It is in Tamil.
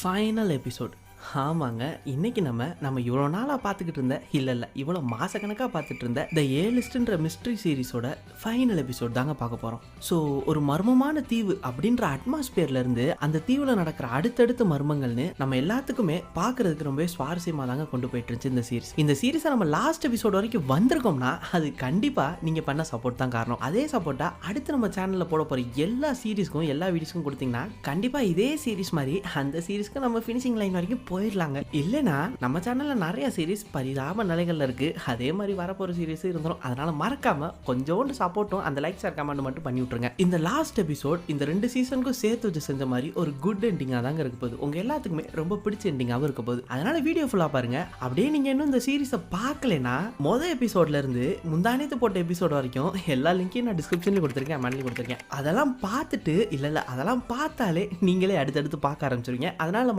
Final episode. ஆமாங்க, இன்னைக்கு நம்ம இவ்வளோ நாளாக பார்த்துக்கிட்டு இருந்த இவ்வளோ மாதக்கணக்காக பார்த்துட்டு இருந்த த ஏலிஸ்ட்ன்ற மிஸ்ட்ரி சீரிஸோட ஃபைனல் எபிசோட் தாங்க பார்க்க போகிறோம். ஸோ ஒரு மர்மமான தீவு அப்படின்ற அட்மாஸ்பியர்லேருந்து அந்த தீவில் நடக்கிற அடுத்தடுத்த மர்மங்கள்னு நம்ம எல்லாத்துக்குமே பார்க்குறதுக்கு ரொம்பவே சுவாரஸ்யமாக தாங்க கொண்டு போயிட்டு இருந்துச்சு இந்த சீரிஸ். இந்த சீரிஸை நம்ம லாஸ்ட் எபிசோட் வரைக்கும் வந்திருக்கோம்னா அது கண்டிப்பாக நீங்கள் பண்ண சப்போர்ட் தான் காரணம். அதே சப்போர்ட்டாக அடுத்து நம்ம சேனலில் போட போகிற எல்லா சீரிஸ்க்கும் எல்லா வீடியோஸ்க்கும் கொடுத்தீங்கன்னா கண்டிப்பாக இதே சீரிஸ் மாதிரி அந்த சீரிஸ்க்கு நம்ம ஃபினிஷிங் லைன் வரைக்கும் போயிடலாங்க. இல்லைனா நம்ம சேனல்ல நிறைய சீரிஸ் பரிதாப நிலைகள்ல இருக்கு. அதே மாதிரி வரப்போற சீரிஸ் இருந்துரும். அதனால மறக்காம கொஞ்சோண்டு சப்போர்ட்டும் அந்த லைக் ஷேர் கமெண்ட் மட்டும் பண்ணி விட்டுருங்க. இந்த லாஸ்ட் எபிசோட் இந்த 2 சீசனுக்கும் சேர்த்து வச்சு செஞ்ச மாதிரி ஒரு குட் எண்டிங்கா தாங்க இருக்க போகுது. உங்க எல்லாத்துக்குமே ரொம்ப பிடிச்ச எண்டிங்காவும் இருக்க போகுது. அதனால வீடியோ ஃபுல்லா பாருங்க. அப்படியே நீங்க இன்னும் இந்த சீரிஸை பார்க்கலனா மொதல் எபிசோட்ல இருந்து முந்தானேத்து போட்ட எபிசோட் வரைக்கும் எல்லா லிங்கையும் நான் டிஸ்கிரிப்ஷன்ல கொடுத்துருக்கேன், கமெண்ட்ல கொடுத்துருக்கேன். அதெல்லாம் பார்த்துட்டு இல்ல அதெல்லாம் பார்த்தாலே நீங்களே அடுத்தடுத்து பார்க்க ஆரம்பிச்சிருங்க. அதனால